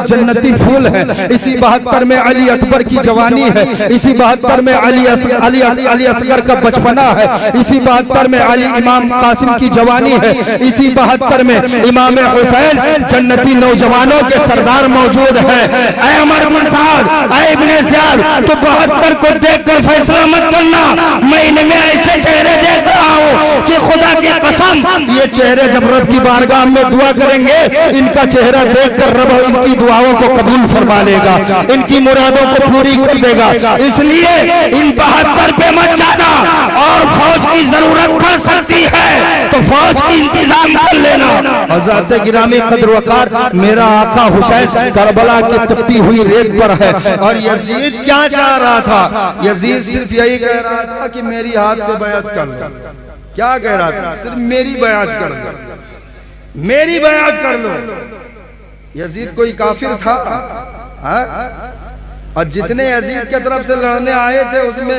जन्नती फूल है, इसी 72 में अली अकबर की जवानी है, इसी 72 में अली असगर का बचपना है, इसी 72 में अली इमाम कासिम की जवानी है, इसी 72 में इमाम हुसैन जन्नती नौजवानों के सरदार मौजूद है। ऐ अमर बिन साद, ऐ इब्ने ज़ियाद, तो 72 को देखकर फैसला मत करना। मैं इनमें ऐसे चेहरे देख रहा हूँ कि खुदा की कसम ये चेहरे जब रब की बारगाह में दुआ करेंगे, इनका चेहरा देखकर रब इनकी दुआओं को कबूल फरमा लेगा, इनकी मुरादों को पूरी कर देगा। इसलिए इन 72 पे मत जाना, और फौज की जरूरत पड़ सकती है तो फौज की इंतजाम कर लेना। हज़रत गिरामी कद्र वक़ार, मेरा आका हुसैन करबला की तपती हुई रेत पर है। और यजीद क्या चाह रहा था? यजीद सिर्फ यही कह रहा था कि मेरी हाथ पे बैत कर लो। क्या कह रहा था? सिर्फ मेरी बैत कर लो, मेरी बैत कर लो। यजीद कोई काफिर था? और जितने यजीद के तरफ से लड़ने आए थे उसमें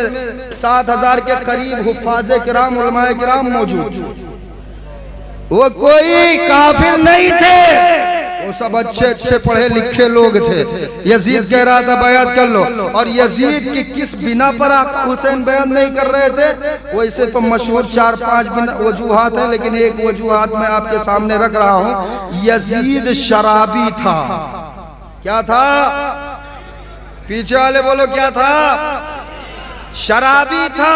7000 के करीब हुफ्फाज़े किराम, उलमाए किराम मौजूद। वो कोई काफिर नहीं थे, वो सब अच्छे अच्छे पढ़े लिखे लोग थे। यजीद कह रहा था बयात कर लो। और यजीद की किस बिना पर आका हुसैन बयान नहीं कर रहे थे? वैसे तो मशहूर 4-5 वजूहात है, लेकिन एक वजूहात मैं आपके सामने रख रहा हूँ। यजीद शराबी था। क्या था? पीछे वाले बोलो क्या था? शराबी था।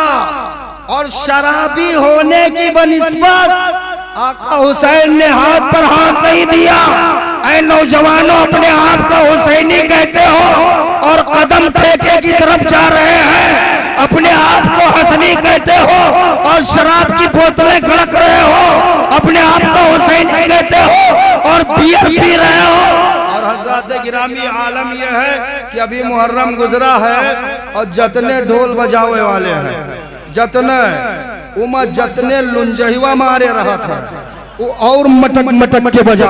और शराबी होने की बनिस्बत आका हुसैन ने हाथ पर हाथ नहीं दिया। ऐ नौजवानों, अपने आप को हुसैनी कहते हो और कदम ठेके की तरफ जा रहे हैं। अपने आप को हसनी कहते हो और शराब की बोतलें गड़क रहे हो। अपने आप को हुसैनी कहते हो और बियर पी रहे हो। और हज़रत गिरामी आलम यह है कि अभी मुहर्रम गुजरा है और जतने ढोल बजावे वाले हैं, जतने जतने लुंजहिवा मारे रहा था वो और मटक मटक के बजा।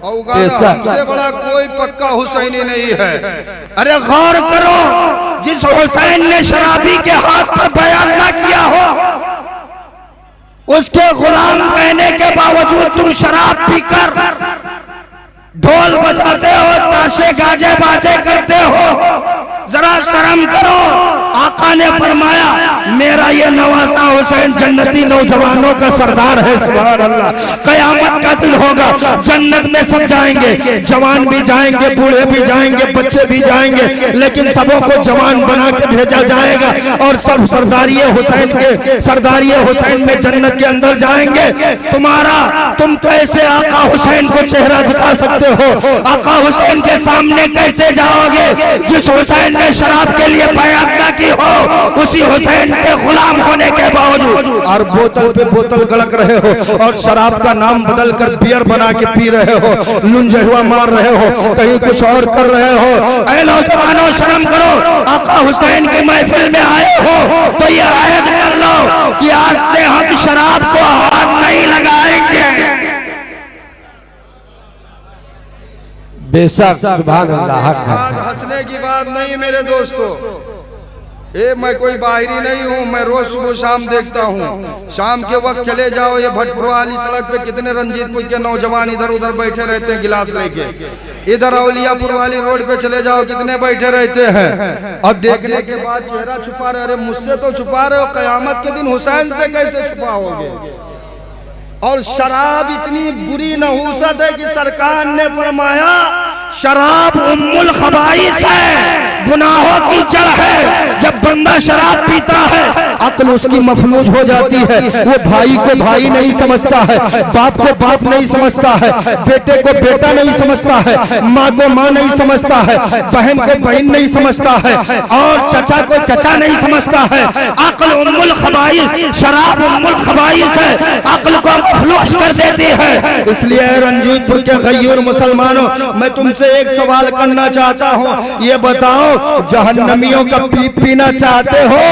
सबसे बड़ा कोई पक्का हुसैनी नहीं है। अरे गौर करो, जिस हुसैन ने शराबी के हाथ पर बयान ना किया हो, उसके गुलाम कहने के बावजूद तुम शराब पीकर ढोल बजाते हो, ताशे गाजे बाजे करते हो। जरा शर्म करो। आका ने फरमाया मेरा ये नवासा हुसैन जन्नती नौजवानों का सरदार है। सुभान अल्लाह। कयामत का दिन होगा, जन्नत में सब जाएंगे, जवान भी जाएंगे, बूढ़े भी जाएंगे, बच्चे भी जाएंगे, लेकिन सबों को जवान बना के भेजा जाएगा और सब सरदारिये हुसैन में जन्नत के अंदर जाएंगे। तुम तो ऐसे आका हुसैन को चेहरा दिखा सकते हो, आका हुसैन के सामने कैसे जाओगे जिस हुसैन ने शराब के लिए बयात ना की हो, उसी हुसैन के गुलाम होने के बावजूद। और बोतल पे बोतल गड़क रहे हो और शराब का नाम बदल कर बियर बना के पी रहे हो, लुंजहुआ मार रहे हो, कहीं कुछ और कर रहे हो। ऐ नौजवानों, शर्म करो। आका हुसैन की महफिल में आए हो तो ये अहद कर लो कि आज से हम शराब को हाथ नहीं लगाएंगे। बेशक सुभान अल्लाह। हंसने की बात नहीं मेरे दोस्तों। मैं कोई बाहरी नहीं हूँ, मैं रोज सुबह शाम देखता हूँ। शाम के वक्त चले जाओ, ये भटपुरा वाली सड़क पे कितने रंजीतपुर के नौजवान इधर उधर बैठे रहते हैं गिलास लेके। इधर औलियापुर वाली रोड पे चले जाओ, कितने बैठे रहते हैं। और देखने के बाद चेहरा छुपा रहे। अरे मुझसे तो छुपा रहे हो, कयामत के दिन हुसैन से कैसे छुपाओगे? और शराब इतनी बुरी नहूसत है कि सरकार ने फरमाया शराब उम्मुल खबाइस है, गुनाहों की जड़ है। जब बंदा शराब पीता है अक्ल उसकी मफलूज हो जाती है। वो भाई को भाई नहीं समझता है, बाप को बाप नहीं समझता है, बेटे को बेटा नहीं समझता है, माँ को माँ नहीं समझता है, बहन को बहन नहीं समझता है, और चचा को चचा नहीं समझता है। अक्ल उम्मुल खबाइस, शराब उम्मुल खबाइस है, अक्ल को मफलूज कर देती है। इसलिए रंजीतपुर के गयूर मुसलमानों, मैं तुमसे एक सवाल करना चाहता हूँ। ये बताओ, जहन्नमियों का पीना चाहते हो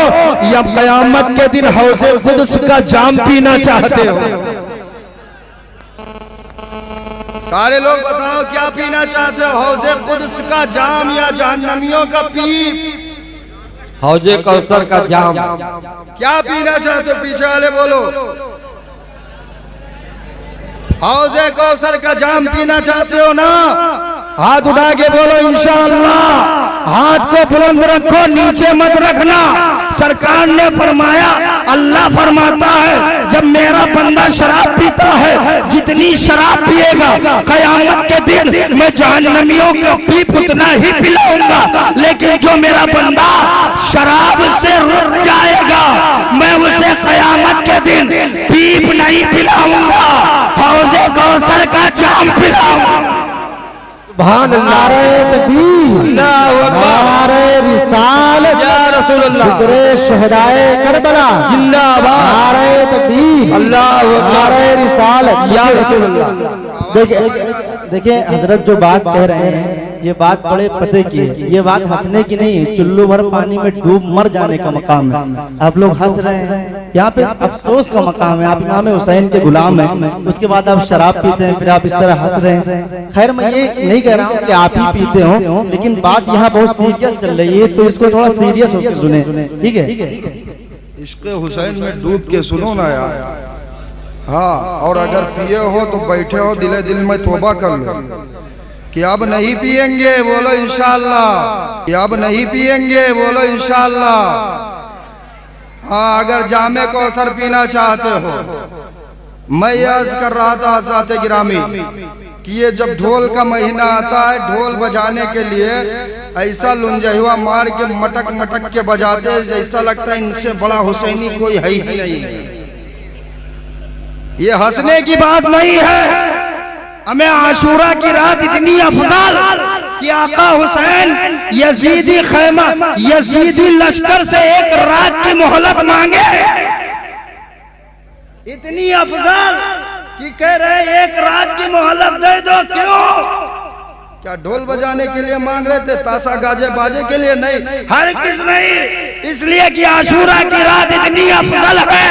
या कयामत के दिन हौज़े कुद्स का जाम पीना चाहते हो? सारे लोग बताओ क्या पीना चाहते हो, हौज़े कुद्स का जाम या जहन्नमियों का पीप? हौज़े कौसर का जाम। क्या पीना चाहते हो? पीछे वाले बोलो। हौज़े कौसर का जाम पीना चाहते हो ना? हाथ उठा के बोलो इंशाअल्लाह। हाथ को बुलंद रखो, नीचे मत रखना। सरकार ने फरमाया, अल्लाह फरमाता है जब मेरा बंदा शराब पीता है, जितनी शराब पिएगा कयामत के दिन मैं जहन्नमियों को पीप उतना ही पिलाऊंगा, लेकिन जो मेरा बंदा शराब से रुक जाएगा मैं उसे कयामत के दिन पीप नहीं पिलाऊंगा, हौज़े कौसर का जाम पिलाऊंगा। सुभान नारे तकबीर, अल्लाहू अकबर, नारे रिसालत या रसूल अल्लाह, शुक्र शहदाए करबला जिंदाबाद, नारे तकबीर, अल्लाहू अकबर, नारे रिसालत या रसूल अल्लाह। देखिए हजरत जो बात कह रहे हैं ये बात बड़े पते की है, ये बात हंसने की नहीं है। चुल्लू भर पानी में डूब मर जाने का मकाम है। आप लोग हंस रहे हैं, यहाँ पे अफसोस का मकाम है। आप इमाम हुसैन के गुलाम हैं, उसके बाद आप शराब पीते हैं, फिर आप इस तरह हंस रहे हैं। खैर मैं ये नहीं कह रहा हूँ कि आप ही पीते हो, लेकिन बात यहाँ बहुत सीरियस चल रही है, तो इसको थोड़ा सीरियस होकर सुने, ठीक है। इश्क़ हुसैन में डूब के सुनो ना यार। हाँ, और अगर पिए हो तो बैठे हो, दिले दिल में तौबा कर लो कि अब नहीं पिएंगे, बोलो इंशाअल्लाह। कि अब नहीं पिएंगे, बोलो इंशाअल्लाह। हाँ, अगर जामे कौसर पीना चाहते हो, मैं ये अर्ज कर रहा था साथे गिरामी कि ये जब ढोल का महीना आता है, ढोल बजाने के लिए ऐसा लुंजहुआ मार के मटक मटक के बजाते जैसा लगता है इनसे बड़ा हुसैनी कोई है ही नहीं। ये हंसने की बात नहीं है। हमें आशूरा की रात इतनी अफजाल कि आका हुसैन यजीदी खैमा, यजीदी लश्कर से एक रात की मोहलत मांगे, इतनी अफजाल कि कह रहे एक रात की मोहलत दे दो। क्यों? क्या ढोल बजाने के लिए मांग रहे थे? ताशा गाजे बाजे के लिए नहीं, हर किस नहीं। इसलिए कि आशूरा की रात इतनी अफजल है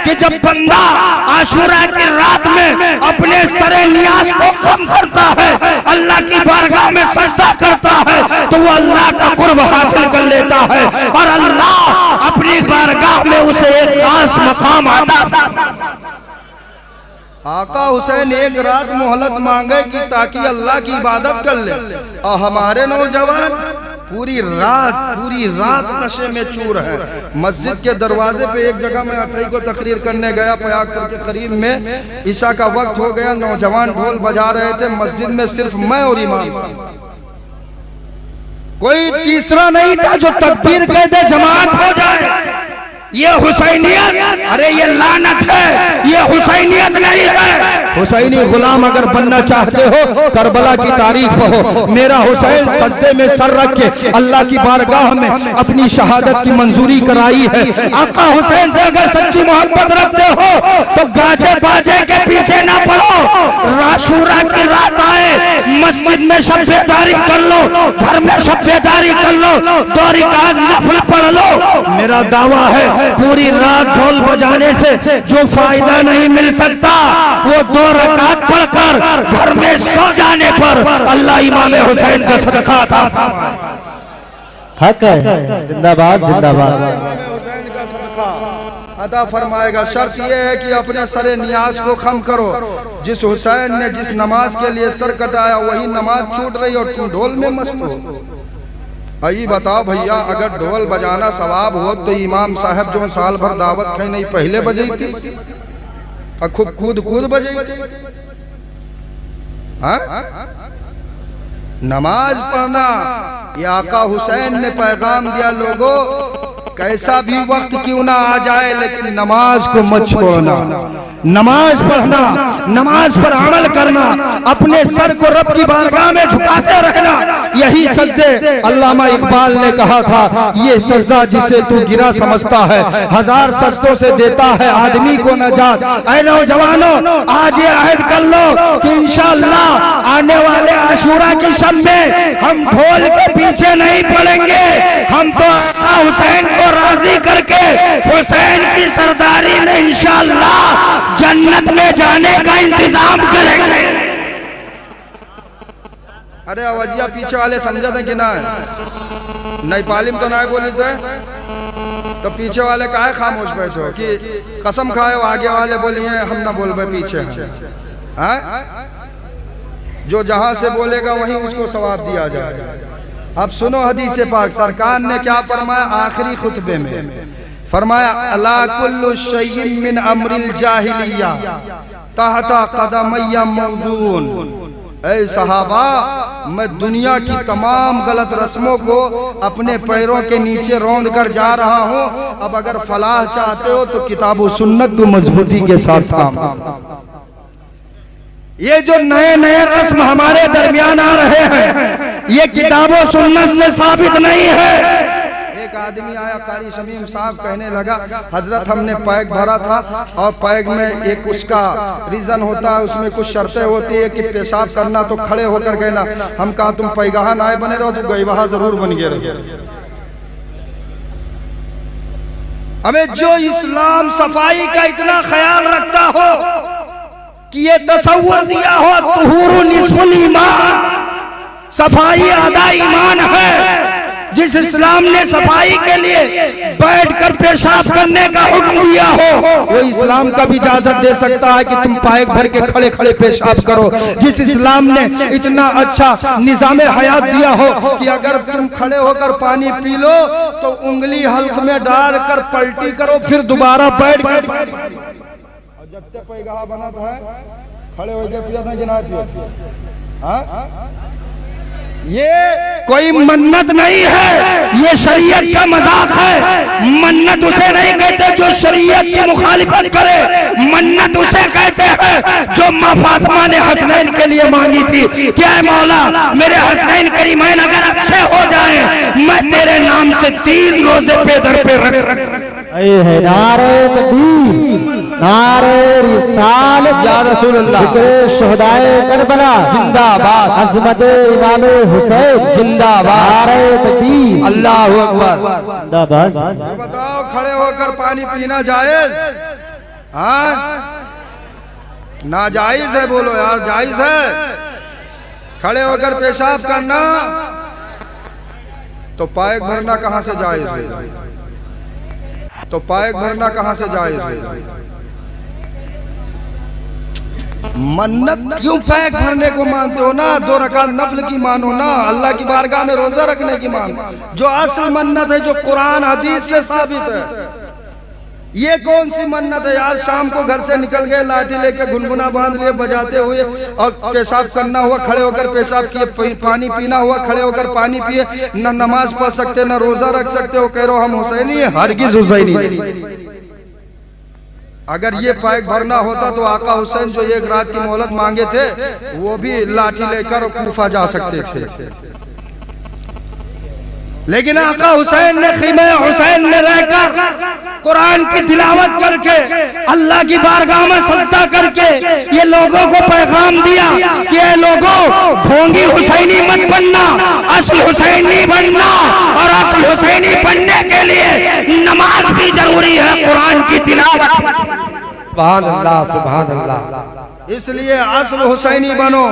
कि जब बंदा आशूरा की रात में अपने सरे नियाज को कम करता है, अल्लाह की बारगाह में सजदा करता है, तो वो अल्लाह का कुर्ब हासिल कर लेता है और अल्लाह अपनी बारगाह में उसे एक खास मकाम आता। आका हुसैन एक रात मोहलत मांगे कि ताकि अल्लाह की इबादत कर ले, और हमारे नौजवान पूरी रात नशे में चूर है। मस्जिद के दरवाजे पे एक जगह में 28 को तकरीर करने गया, पयागपुर के करीब में, ईशा का वक्त हो गया, नौजवान ढोल बजा रहे थे, मस्जिद में सिर्फ मैं और इमाम, कोई तीसरा नहीं था जो तकबीर कह दे जमात हो जाए। ये हुसैनियत, अरे ये लानत है, ये हुसैनियत नहीं है। हुसैनी गुलाम अगर बनना चाहते हो करबला की तारीख पढ़ो। मेरा हुसैन सजदे में सर रख के अल्लाह की बारगाह में अपनी शहादत की मंजूरी कराई है। आका हुसैन से अगर सच्ची मोहब्बत रखते हो तो गाजे बाजे के पीछे ना पड़ो। आशूरा की रात आए, मस्जिद में शब्बेदारी कर लो, घर में शब्बेदारी कर लो, 2 रिकात नफल पढ़ लो। मेरा दावा है पूरी रात ढोल बजाने से जो फायदा नहीं मिल सकता वो 2 रकात पढ़कर घर में सो जाने पर अल्लाह इमाम हुसैन का सदका था। हक है, जिंदाबाद जिंदाबाद, अदा फरमाएगा। शर्त यह है कि अपने सरे नियाज को खम करो। जिस हुसैन ने जिस नमाज के लिए सर कटाया वही नमाज छूट रही और तुम ढोल में मस्त हो। आई बताओ भैया, अगर ढोल बजाना सवाब हो तो इमाम साहब जो साल भर दावत खाई नहीं पहले बजाई थी और खूब कूद बजाई थी। नमाज पढ़ना, ये आका हुसैन ने पैगाम दिया, लोगों कैसा भी वक्त क्यों ना आ जाए लेकिन नमाज को मत छोड़ना। नमाज पढ़ना, नमाज पर अमल करना, अपने सर को रब की बारगाह में झुकाते रहना, यही सजदे अल्लामा इकबाल ने कहा था, ये सजदा जिसे तू गिरा समझता है 1000 सजदों से देता है आदमी को नजात। ऐ नौजवानों, आज ये अहद कर लो कि इंशाअल्लाह आने वाले आशूरा की शब में हम ढोल के पीछे नहीं पड़ेंगे। हम तो आका हुसैन को राजी करके हुसैन की सरदारी में इंशाअल्लाह जन्नत में जाने का इंतजाम करेंगे। अरे अवजिया पीछे वाले समझा था कि ना नहीं पालिम तो ना बोली तो पीछे वाले काहे खामोश बैठो कि कसम खाए, आगे वाले बोलिए हम ना बोल पीछे हैं। जो जहां से बोलेगा वहीं उसको सवाब दिया जाएगा। अब सुनो हदीस पाक, सरकार ने क्या फरमाया आखिरी खुतबे में, फरमाया अला कुल्लु शैइन मिन अमरिल जाहिलिया तहता कदमैया मौजून। ऐ सहाबा, मैं दुनिया की तमाम गलत रस्मों को अपने पैरों के नीचे रौंद कर जा रहा हूँ। अब अगर फलाह चाहते हो तो किताब व सुन्नत को मजबूती के साथ काम। ये जो नए नए रस्म हमारे दरमियान आ रहे हैं, ये किताब व सुन्नत से साबित नहीं है। एक आदमी आया, कारी शमीम साहब कहने लगा, हजरत हमने पैग भरा था और पैग में एक उसका रीजन होता है, उसमें कुछ शर्तें होती है कि पेशाब करना तो खड़े होकर कहना। हम कहा तुम पैगाहा नाए बने रहो तो गईवाहा जरूर बन गए रहो। हमें जो इस्लाम सफाई का इतना ख्याल रखता हो कि ये तसव्वुर दिया हो तुहूरु निस्फुल ईमान, सफाई आधा ईमान है। जिस इस्लाम ने सफाई के लिए बैठकर पेशाब करने का हुक्म दिया हो, वो इस्लाम का भी इजाजत दे सकता है कि तुम पैग भर के खड़े खड़े पेशाब करो। जिस इस्लाम ने इतना अच्छा निजाम हयात दिया हो कि अगर तुम खड़े होकर पानी पी लो तो उंगली हल्क में डालकर पलटी करो, फिर दोबारा बैठ कर। जब तक पैगाहा बना था खड़े होकर पिया था कि ना पिया। ये कोई मन्नत नहीं है, ये शरीयत का मजाक है। मन्नत उसे नहीं कहते जो शरीयत की मुखालिफत करे, मन्नत उसे कहते हैं जो माँ फातिमा ने हसनैन के लिए मांगी थी। क्या है मौला, मेरे हसनैन करीमैन अगर अच्छे हो जाएं, मैं तेरे नाम से 3 रोजे पे दर पे रख। नारे तकबीर, नारे रिसालत, या रसूल अल्लाह, ज़िक्र शहदाए करबला जिंदाबाद, अज़मत इमाम हुसैन जिंदाबाद, नारे तकबीर, अल्लाहु अकबर जिंदाबाद। बताओ, खड़े होकर पानी पीना जायज? हाँ, नाजायज है? बोलो यार, जायज है खड़े होकर पेशाब करना? तो पैग भरना कहां से जायज है? तो पैग भरना कहां से जायज है? मन्नत क्यों पैग भरने को मानते हो ना? 2 रकात नफल की मानो ना, अल्लाह की बारगाह में रोजा रखने की मानो। जो असल मन्नत है, जो कुरान हदीस से साबित है, ये कौन सी मन्नत है यार? शाम को घर से निकल गए, लाठी लेके गुनगुना बांध लिए बजाते हुए, और पेशाब करना हुआ खड़े होकर पेशाब किए, पानी पीना हुआ खड़े होकर पानी पिए। न नमाज पढ़ सकते, न रोजा रख सकते हो, कह रहे हो हम हुसैनी है। हरगिज हुसैनी नहीं। अगर ये पैग भरना होता तो आका हुसैन जो 1 रात की मोहलत मांगे थे, वो भी लाठी लेकर कूफा जा सकते थे। लेकिन आका हुसैन ने खीमे हुसैन में रहकर कुरान की तिलावत करके, अल्लाह की बारगाह में सजदा करके ये लोगों को पैगाम दिया कि ये लोगों, ढोंगी हुसैनी मत बनना, असल हुसैनी बनना। और असल हुसैनी बनने के लिए नमाज भी जरूरी है, कुरान की तिलावत। सुभान अल्लाह, सुभान अल्लाह। इसलिए असल हुसैनी बनो।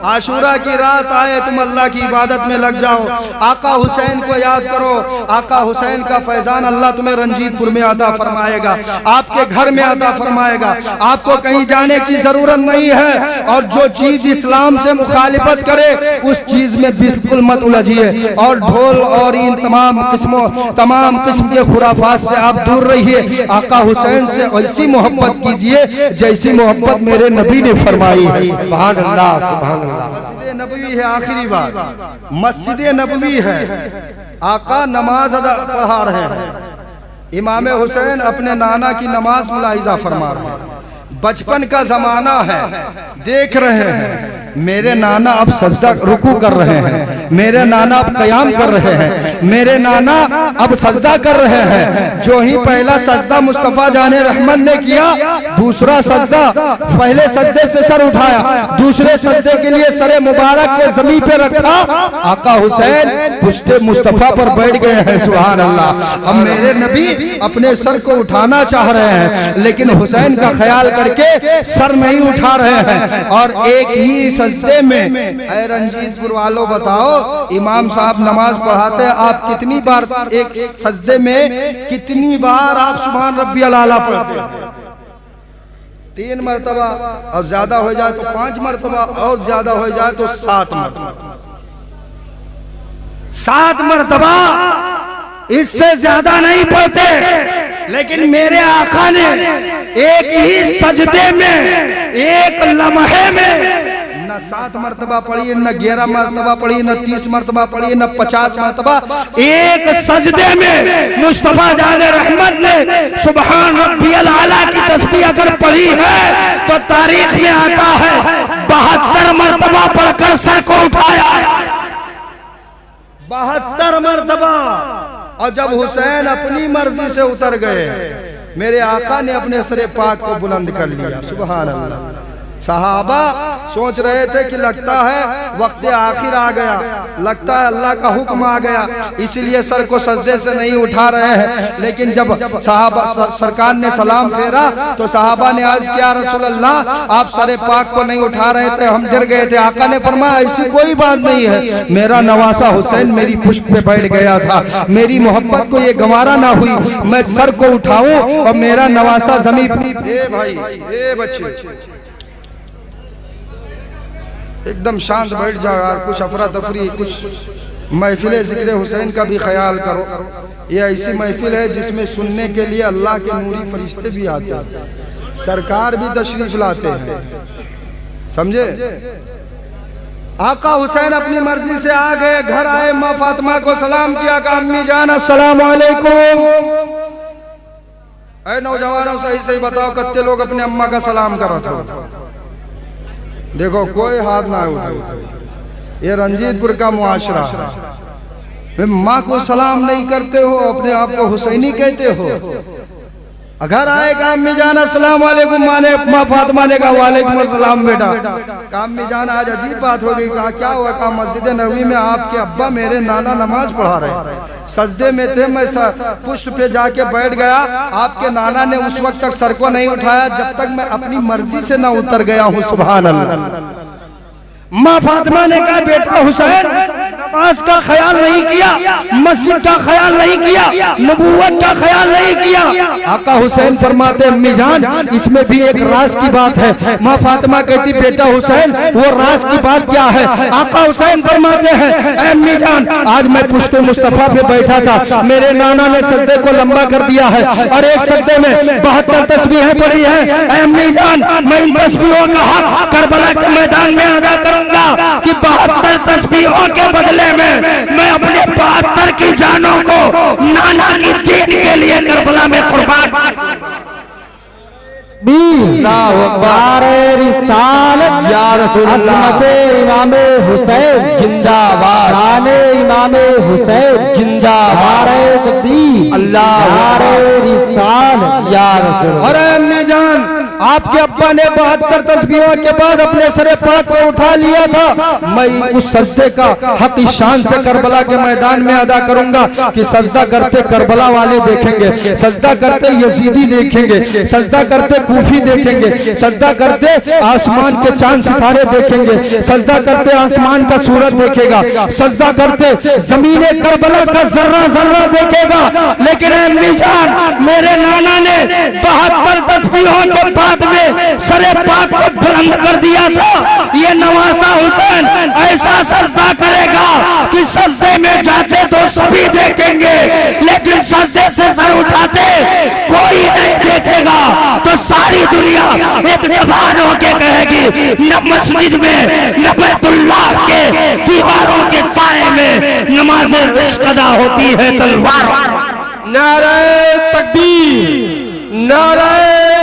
आशूरा की रात आए, तुम अल्लाह की इबादत में लग जाओ, आका हुसैन को याद करो। आका हुसैन का फैजान अल्लाह तुम्हें रंजीतपुर में अता फरमाएगा, आपके घर में अता फरमाएगा। आपको कहीं जाने की जरूरत नहीं है। और जो चीज इस्लाम से मुखालिफत करे उस चीज में बिल्कुल मत उलझिए। और ढोल और इन तमाम किस्म के खुराफात से आप दूर रहिए। आका हुसैन से ऐसी मोहब्बत कीजिए जैसी मोहब्बत मेरे नबी ने फरमाई है। सुभान अल्लाह, सुभान अल्लाह। मस्जिद नबवी है, आखिरी बात, मस्जिद नबवी है। आका नमाज अदा पढ़ा रहे हैं, इमाम हुसैन अपने नाना की नमाज मुलाहिजा फरमा रहे हैं। बचपन का जमाना है, देख रहे हैं मेरे नाना अब सजदा रुकू कर रहे हैं, मेरे नाना अब कयाम कर रहे हैं, मेरे नाना अब सजदा कर रहे हैं। जो ही पहला सजदा मुस्तफा जाने रहमत ने किया, दूसरा सजदा, पहले सजदे से सर उठाया, दूसरे सजदे के लिए सरे मुबारक को जमीन पे रखा। आका हुसैन पुश्ते मुस्तफा पर बैठ गए हैं। सुभान अल्लाह। अब मेरे नबी अपने सर को उठाना चाह रहे हैं, लेकिन हुसैन का ख्याल करके सर नहीं उठा रहे हैं। और एक ही सजदे में, ऐ रंजीतपुर वालों बताओ, इमाम साहब नमाज पढ़ाते आप कितनी बार एक सजदे में, कितनी बार आप सुभान रब्बियल आला पढ़ते हैं? 3 मरतबा, और ज्यादा हो जाए तो 5 मरतबा, और ज्यादा हो जाए तो 7 मरतबा। 7 मरतबा, इससे ज्यादा नहीं पढ़ते। लेकिन मेरे आका ने एक ही सजदे में, एक लम्हे में न 7 मरतबा पढ़ी, न 11 मरतबा पढ़ी, न 30 मरतबा पढ़ी, न 50 मरतबा, एक सजदे में मुस्तफा जान रहमत ने सुबहान रब्बियल आला की तस्बीह अगर पढ़ी है तो तारीख में आता है 72 मरतबा पढ़कर सर को उठाया। 72 मरतबा। और जब हुसैन अपनी मर्जी से उतर गए, मेरे आका ने अपने सरे पाक को बुलंद कर लिया। सुभान अल्लाह। सहाबा सोच रहे थे कि लगता है वक्त आखिर आ गया, लगता है अल्लाह का हुक्म आ गया, इसीलिए सर को सजदे से नहीं उठा रहे हैं। लेकिन जब सहाबा सरकार ने सलाम फेरा तो सहाबा ने अर्ज किया, रसूल अल्लाह आप सरे पाक को नहीं उठा रहे थे, हम गिर गए थे। आका ने फरमाया ऐसी कोई बात नहीं है, मेरा नवासा हुसैन मेरी पुष्प पे बैठ गया था, मेरी मोहब्बत को ये गंवारा ना हुई, मैं सर को उठाऊं और मेरा नवासा जमीन। ए भाई, ए बच्चे, एकदम शांत बैठ जाओ यार, कुछ अफरा तफरी, कुछ महफिल जिक्र हुसैन का भी ख्याल करो। ये ऐसी महफिल है जिसमें सुनने के लिए अल्लाह के नूरी फरिश्ते भी आते हैं, सरकार भी तशरीफ लाते हैं, समझे। आका हुसैन अपनी मर्जी से आ गए, घर आए, माँ फातिमा को सलाम किया, कहा अम्मी जान अस्सलाम वालेकुम। ऐ नौजवानों सही सही बताओ कितने लोग अपने अम्मा का सलाम करो था? देखो कोई हाथ ना उठाए। ये रंजीतपुर का मुआशरा है। माँ को सलाम नहीं करते हो, अपने आप को हुसैनी कहते हो। घर आएगा अम्मी जान अस्सलाम वालेकुम, माँ फातिमा ने कहा वालेकुम अस्सलाम बेटा। कहा अम्मी जान आज अजीब बात हो गई। कहा क्या हुआ? कहा मस्जिद नबवी में आपके अब्बा मेरे नाना नमाज पढ़ा रहे, सजदे में थे, मैं पुष्ट पे जाके बैठ गया, आपके नाना ने उस वक्त तक सर को नहीं उठाया जब तक मैं अपनी मर्जी से न उतर गया हूँ। सुभान अल्लाह। माँ फातिमा ने कहा बेटा हुसैन नमाज का ख्याल नहीं किया, मस्जिद का ख्याल नहीं किया, नबूवत का ख्याल नहीं किया। आका हुसैन फरमाते अम्मी जान इसमें भी एक राज की बात है। माँ फातिमा कहती बेटा हुसैन वो राज की बात क्या है? आका हुसैन फरमाते हैं अम्मी जान आज मैं पुश्ते मुस्तफा पे बैठा था, मेरे नाना ने सजदे को लंबा कर दिया है और एक सजदे में 72 तस्बीहें पढ़ी है। अम्मी जान मैं इन तस्बीहों का हक करबला के मैदान में अदा करूंगा कि 72 तस्बीहों के बदले में मैं अपने 72 की जानों को नाना की दीन के लिए करबला में कुर्बान। रिसालत या रसूल अल्लाह, इमाम हुसैन जिंदाबाद, शान इमाम हुसैन जिंदाबाद, तकबीर अल्लाह रिसालत या रसूल। अरे अम्मी जान आपके अब्बा ने 72 तस्बीहों के बाद अपने सरे पाक को उठा लिया था, मैं उस सजदे का हक इस शान से करबला के मैदान में अदा करूंगा कि सजदा करते करबला वाले देखेंगे, सजदा करते यजीदी देखेंगे, सजदा करते कूफी देखेंगे, सजदा करते आसमान के चांद सितारे देखेंगे, सजदा करते आसमान का सूरज देखेगा, सजदा करते जमीने करबला का जर्रा जर्रा देखेगा। लेकिन अम्मी जान मेरे नाना ने 72 तस्बीहों के बाद में सरे पाक को बुलंद कर दिया था। ये नवासा हुसैन ऐसा सजदा करेगा कि सजदे में जाते तो सभी देखेंगे, लेकिन सजदे से सर उठाते कोई नहीं देखेगा। तो सारी दुनिया एक जबान होके कहेगी न मस्जिद में न बैतुल्लाह के दीवारों के साए में नमाज रिज़्क़ अदा होती है तलवार। नारे तकबीर, नारे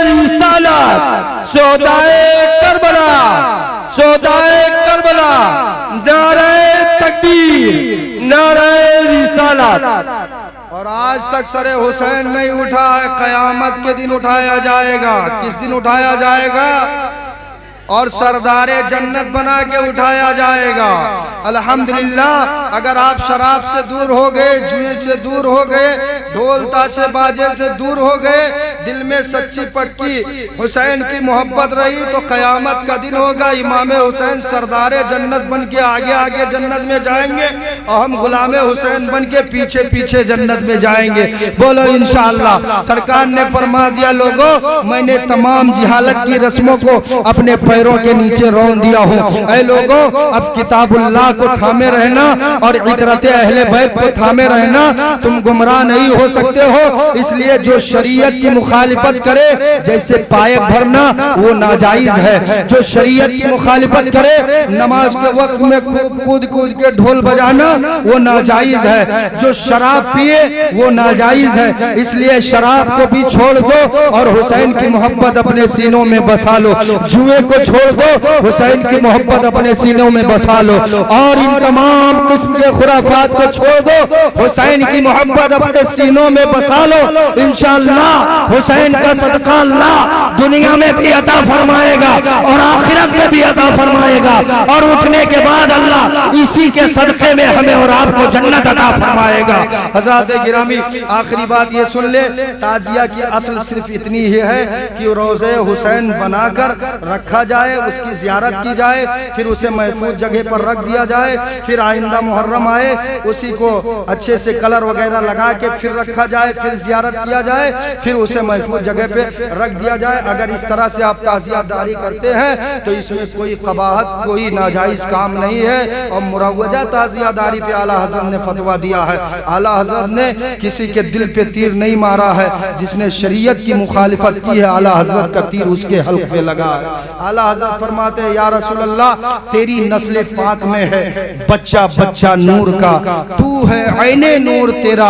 रिसालत, शोहदाए करबला, शोहदाए करबला, नारे तकबीर, नारे रिसालत। और आज तक सरे हुसैन नहीं उठा है, कयामत के दिन उठाया जाएगा। किस दिन उठाया जाएगा? और सरदारे जन्नत बना के उठाया जाएगा। अल्हम्दुलिल्लाह अगर आप शराब से दूर हो गए, जुए से दूर हो गए, ढोल ताशे बाजे से दूर हो गए, दिल में सच्ची पक्की हुसैन की मोहब्बत रही तो कयामत का दिन होगा, इमाम हुसैन सरदारे जन्नत बन के आगे आगे जन्नत में जाएंगे और हम गुलाम हुसैन बन के पीछे पीछे जन्नत में जाएंगे। बोलो इंशाअल्लाह। सरकार ने फरमा दिया, लोगों मैंने तमाम जिहालत की रस्मों को अपने पैरों के नीचे रौंद दिया हूँ। ऐ लोगों, अब किताबुल्लाह को थामे रहना और इतरत अहले बैत को थामे रहना, तुम गुमराह नहीं हो सकते हो। इसलिए जो शरीयत की मुखालिफत करे, जैसे पायक भरना वो नाजायज है, जो शरीयत की मुखालिफत करे, नमाज के वक्त में कूद कूद के ढोल बजाना वो नाजायज है, जो शराब पिए वो नाजायज है। इसलिए शराब को भी छोड़ दो और हुसैन की मोहब्बत अपने सीनों में बसा लो। जुए को छोड़ दो, हुसैन की मोहब्बत अपने सीनों में बसा लो और इन तमाम किस्म के खुराफात को छोड़ दो, हुसैन की मोहब्बत अपने सीनों में बसा लो। इंशाअल्लाह हुसैन का सदका अल्लाह दुनिया में भी अता फरमाएगा और आखिरत में भी अता फरमाएगा और उठने के बाद अल्लाह इसी के सदके में हमें और आपको जन्नत अता फरमाएगा। हज़रात गिरामी, आखिरी बात ये सुन ले, ताजिया की असल सिर्फ इतनी ही है कि रोज़े हुसैन बनाकर रखा जाए, उसकी ज़ियारत की जाए, फिर उसे महफूज जगह पर रख दिया जाए, फिर आइंदा मुहर्रम आए उसी को अच्छे से कलर वगैरह लगा के फिर रखा जाए, फिर ज़ियारत किया जाए, फिर उसे महफूज जगह पे रख दिया जाए। अगर इस तरह से आप ताज़ियादारी करते हैं तो इसमें कोई कबाहत, कोई नाजायज़ काम नहीं है और मुरव्वजा ताज़ियादारी पे आला हज़रत ने फतवा दिया है। आला हज़रत ने किसी के दिल पे तीर नहीं मारा है, जिसने शरीयत की मुखालिफत की है आला हज़रत का तीर उसके हल्क पे लगा है। आला हज़रत फरमाते हैं, या रसूल अल्लाह, तेरी नस्ल पाक में है बच्चा बच्चा नूर का, तू है ऐने नूर तेरा,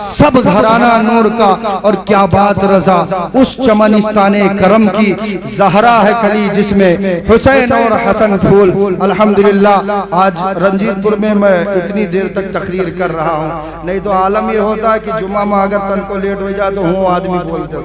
सब घराना नूर का। और क्या बात रजा उस चमनिस्ताने करम की, ज़हरा है कली जिसमें हुसैन और हसन फूल। अल्हम्दुलिल्लाह आज रंजीतपुर में मैं इतनी देर तक तकरीर कर रहा हूँ, नहीं तो आलम ये होता है कि जुम्मा में अगर तन को लेट हो जाए तो हूँ आदमी बोलते।